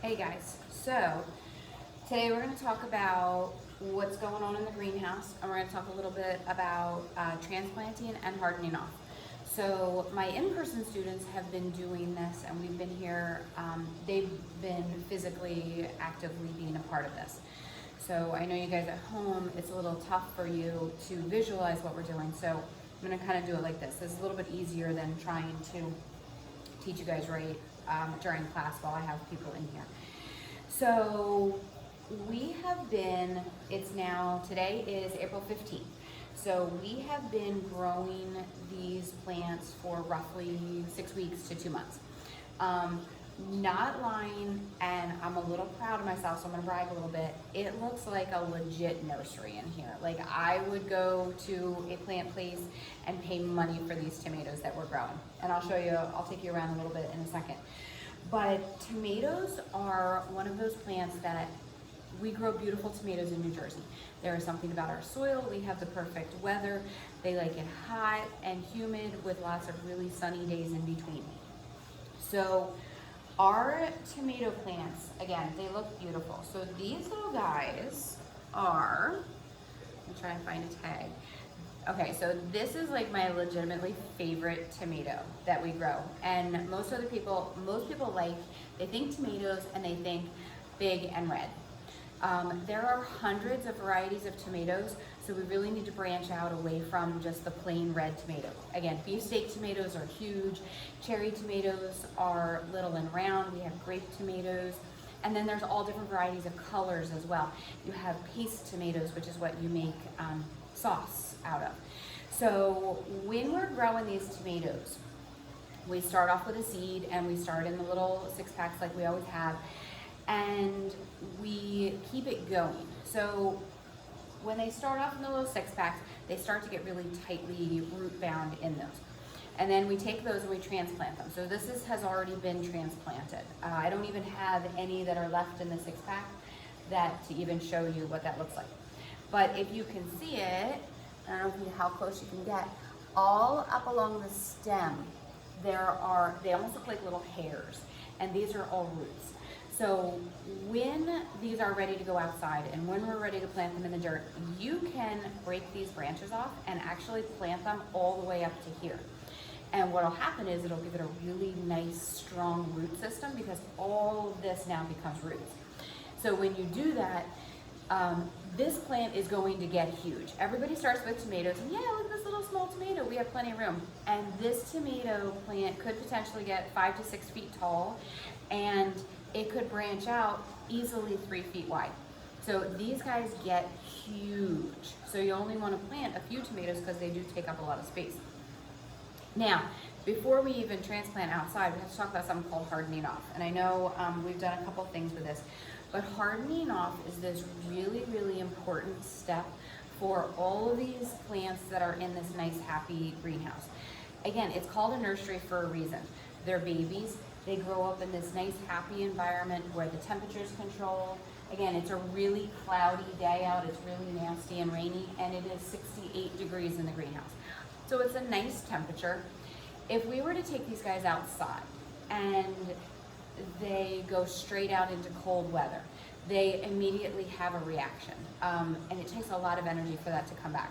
Hey guys, so today we're going to talk about what's going on in the greenhouse, and we're going to talk a little bit about transplanting and hardening off. So my in-person students have been doing this, and we've been here, they've been physically, actively being a part of this. So I know you guys at home, it's a little tough for you to visualize what we're doing, so I'm going to kind of do it like this. This is a little bit easier than trying to teach you guys right during class while I have people in here. So we have been, today is April 15th. So we have been growing these plants for roughly 6 weeks to 2 months. Not lying, and I'm a little proud of myself, so I'm gonna brag a little bit. It looks like a legit nursery in here. Like I would go to a plant place and pay money for these tomatoes that we're growing. And I'll show you, I'll take you around a little bit in a second. But tomatoes are one of those plants that we grow beautiful tomatoes in New Jersey. There is something about our soil. We have the perfect weather. They like it hot and humid with lots of really sunny days in between. So our tomato plants, again, they look beautiful. So these little guys are, let me try and find a tag. Okay, so this is like my legitimately favorite tomato that we grow. And most people they think tomatoes and they think big and red. There are hundreds of varieties of tomatoes, so we really need to branch out away from just the plain red tomato. Again, beefsteak tomatoes are huge, cherry tomatoes are little and round, we have grape tomatoes, and then there's all different varieties of colors as well. You have paste tomatoes, which is what you make sauce out of. So when we're growing these tomatoes, we start off with a seed and we start in the little 6-packs like we always have, and we keep it going. So when they start off in the little 6-packs, they start to get really tightly root bound in those. And then we take those and we transplant them. So this has already been transplanted. I don't even have any that are left in the 6-pack to even show you what that looks like. But if you can see it, I don't know how close you can get, all up along the stem, they almost look like little hairs, and these are all roots. So when these are ready to go outside and when we're ready to plant them in the dirt, you can break these branches off and actually plant them all the way up to here. And what'll happen is it'll give it a really nice, strong root system because all of this now becomes roots. So when you do that, this plant is going to get huge. Everybody starts with tomatoes, and yeah, look at this little small tomato, we have plenty of room. And this tomato plant could potentially get 5 to 6 feet tall, and it could branch out easily 3 feet wide. So these guys get huge. So you only want to plant a few tomatoes because they do take up a lot of space. Now, before we even transplant outside, we have to talk about something called hardening off. And I know we've done a couple things with this, but hardening off is this really, really important step for all of these plants that are in this nice, happy greenhouse. Again, it's called a nursery for a reason. They're babies. They grow up in this nice, happy environment where the temperature's controlled. Again, it's a really cloudy day out. It's really nasty and rainy, and it is 68 degrees in the greenhouse. So it's a nice temperature. If we were to take these guys outside and they go straight out into cold weather, they immediately have a reaction, and it takes a lot of energy for that to come back.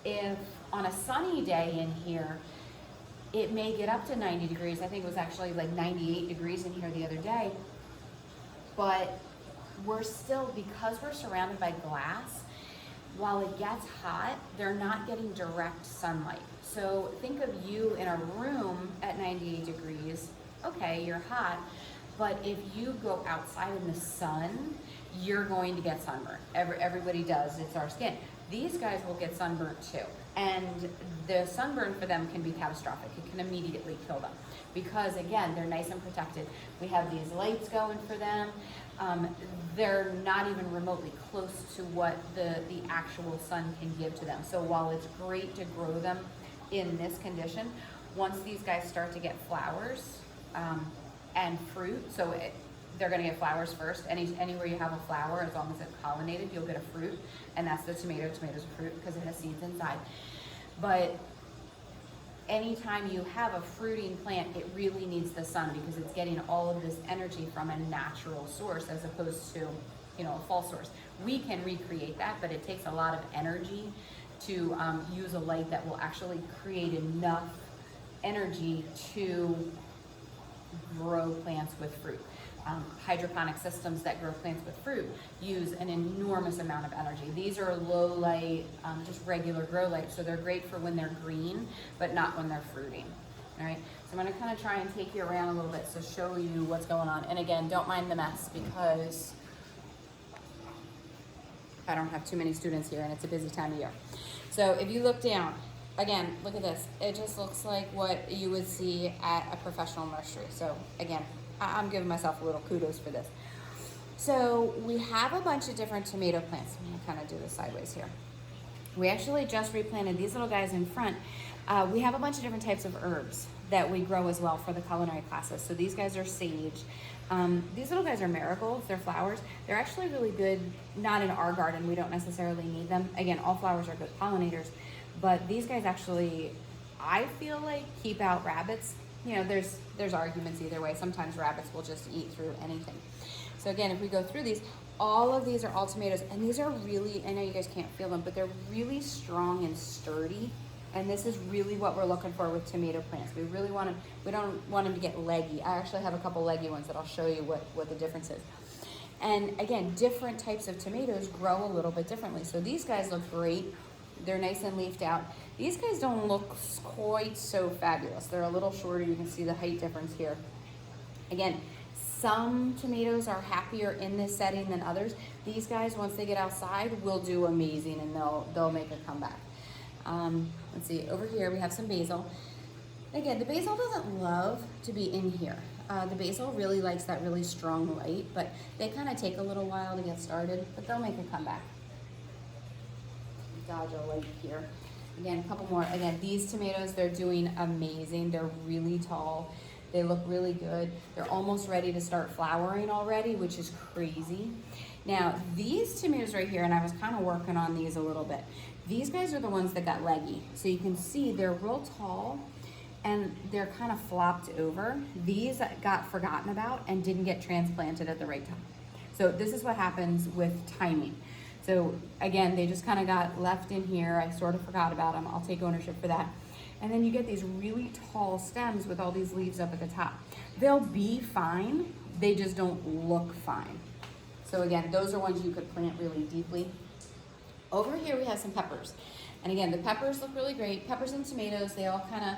If on a sunny day in here, it may get up to 90 degrees. I think it was actually like 98 degrees in here the other day, but we're still, because we're surrounded by glass, while it gets hot, they're not getting direct sunlight. So think of you in a room at 98 degrees, okay, you're hot, but if you go outside in the sun, you're going to get sunburned. Everybody does, it's our skin. These guys will get sunburnt too. And the sunburn for them can be catastrophic. It can immediately kill them because, again, they're nice and protected. We have these lights going for them. They're not even remotely close to what the actual sun can give to them. So while it's great to grow them in this condition, once these guys start to get flowers and fruit, they're going to get flowers first. Anywhere you have a flower, as long as it's pollinated, you'll get a fruit, and that's the tomato. Tomatoes are fruit because it has seeds inside. But anytime you have a fruiting plant, it really needs the sun because it's getting all of this energy from a natural source as opposed to, you know, a false source. We can recreate that, but it takes a lot of energy to use a light that will actually create enough energy to grow plants with fruit. Hydroponic systems that grow plants with fruit use an enormous amount of energy. These are low light, just regular grow light, so they're great for when they're green, but not when they're fruiting. All right, so I'm gonna kind of try and take you around a little bit to show you what's going on. And again, don't mind the mess because I don't have too many students here and it's a busy time of year. So if you look down, again, look at this. It just looks like what you would see at a professional nursery. So again, I'm giving myself a little kudos for this. So we have a bunch of different tomato plants. I'm gonna kind of do this sideways here. We actually just replanted these little guys in front. We have a bunch of different types of herbs that we grow as well for the culinary classes. So these guys are sage. These little guys are marigolds, they're flowers. They're actually really good, not in our garden, we don't necessarily need them. Again, all flowers are good pollinators, but these guys actually, I feel like, keep out rabbits. You know, there's arguments either way. Sometimes rabbits will just eat through anything. So again, if we go through these, all of these are all tomatoes, and these are really, I know you guys can't feel them, but they're really strong and sturdy. And this is really what we're looking for with tomato plants. We really want them, we don't want them to get leggy. I actually have a couple leggy ones that I'll show you what the difference is. And again, different types of tomatoes grow a little bit differently. So these guys look great. They're nice and leafed out. These guys don't look quite so fabulous. They're a little shorter. You can see the height difference here. Again, some tomatoes are happier in this setting than others. These guys, once they get outside, will do amazing and they'll make a comeback. Let's see, over here we have some basil. Again, the basil doesn't love to be in here. The basil really likes that really strong light, but they kind of take a little while to get started, but they'll make a comeback. Dodge a light here. Again, a couple more. Again, these tomatoes, they're doing amazing. They're really tall. They look really good. They're almost ready to start flowering already, which is crazy. Now, these tomatoes right here, and I was kind of working on these a little bit. These guys are the ones that got leggy. So you can see they're real tall and they're kind of flopped over. These got forgotten about and didn't get transplanted at the right time. So this is what happens with timing. So again, they just kind of got left in here. I sort of forgot about them. I'll take ownership for that. And then you get these really tall stems with all these leaves up at the top. They'll be fine, they just don't look fine. So again, those are ones you could plant really deeply. Over here we have some peppers. And again, the peppers look really great. Peppers and tomatoes, they all kind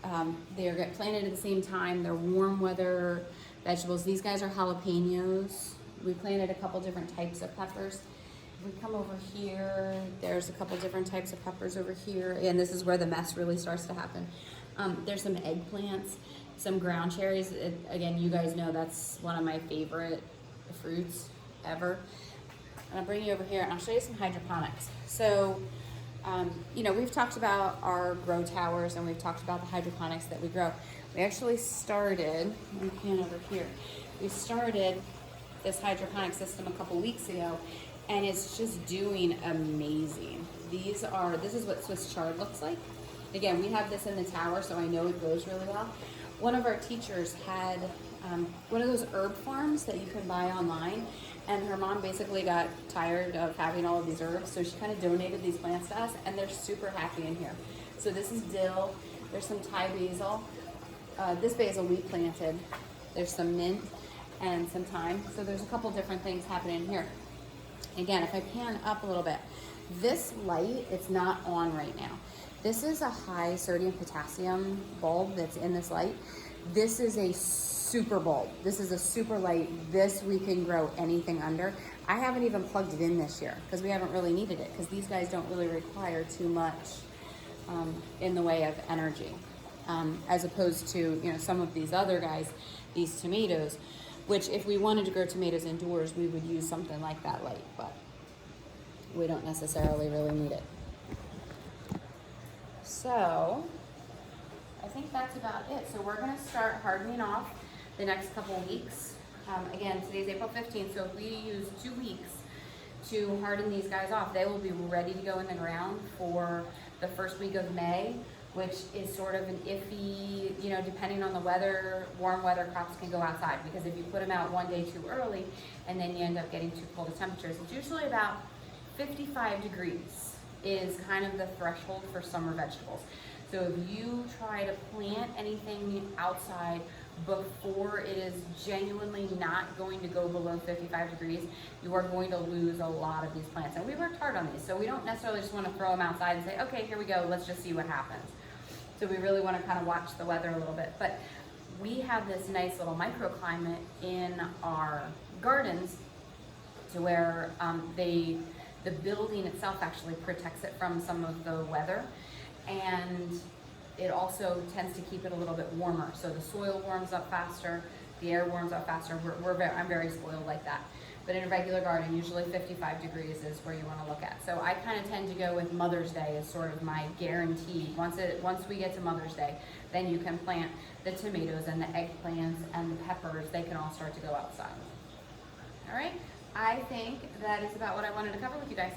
of, they get planted at the same time. They're warm weather vegetables. These guys are jalapenos. We planted a couple different types of peppers. We come over here, there's a couple different types of peppers over here, and this is where the mess really starts to happen. There's some eggplants, some ground cherries. Again, you guys know that's one of my favorite fruits ever. And I'll bring you over here and I'll show you some hydroponics. So, you know, we've talked about our grow towers and we've talked about the hydroponics that we grow. We actually started, let me pan over here. We started this hydroponic system a couple weeks ago, and it's just doing amazing. This is what Swiss chard looks like. Again, we have this in the tower, so I know it grows really well. One of our teachers had one of those herb farms that you can buy online, and her mom basically got tired of having all of these herbs, so she kind of donated these plants to us, and they're super happy in here. So this is dill, there's some Thai basil. This basil we planted. There's some mint and some thyme. So there's a couple different things happening here. Again, if I pan up a little bit, this light, it's not on right now. This is a high sodium potassium bulb that's in this light. This is a super bulb. This is a super light. This we can grow anything under. I haven't even plugged it in this year because we haven't really needed it, because these guys don't really require too much in the way of energy, as opposed to, you know, some of these other guys, these tomatoes, which if we wanted to grow tomatoes indoors, we would use something like that light, but we don't necessarily really need it. So I think that's about it. So we're going to start hardening off the next couple of weeks. Again, today's April 15th, so if we use 2 weeks to harden these guys off, they will be ready to go in the ground for the first week of May which is sort of an iffy, you know, depending on the weather. Warm weather crops can go outside, because if you put them out one day too early and then you end up getting too cold of temperatures, it's usually about 55 degrees is kind of the threshold for summer vegetables. So if you try to plant anything outside before it is genuinely not going to go below 55 degrees, you are going to lose a lot of these plants. And we worked hard on these, so we don't necessarily just want to throw them outside and say, okay, here we go, let's just see what happens. So we really want to kind of watch the weather a little bit. But we have this nice little microclimate in our gardens to where the building itself actually protects it from some of the weather, and it also tends to keep it a little bit warmer. So the soil warms up faster, the air warms up faster. I'm very spoiled like that. But in a regular garden, usually 55 degrees is where you want to look at. So I kind of tend to go with Mother's Day as sort of my guarantee. Once we get to Mother's Day, then you can plant the tomatoes and the eggplants and the peppers. They can all start to go outside. All right, I think that is about what I wanted to cover with you guys.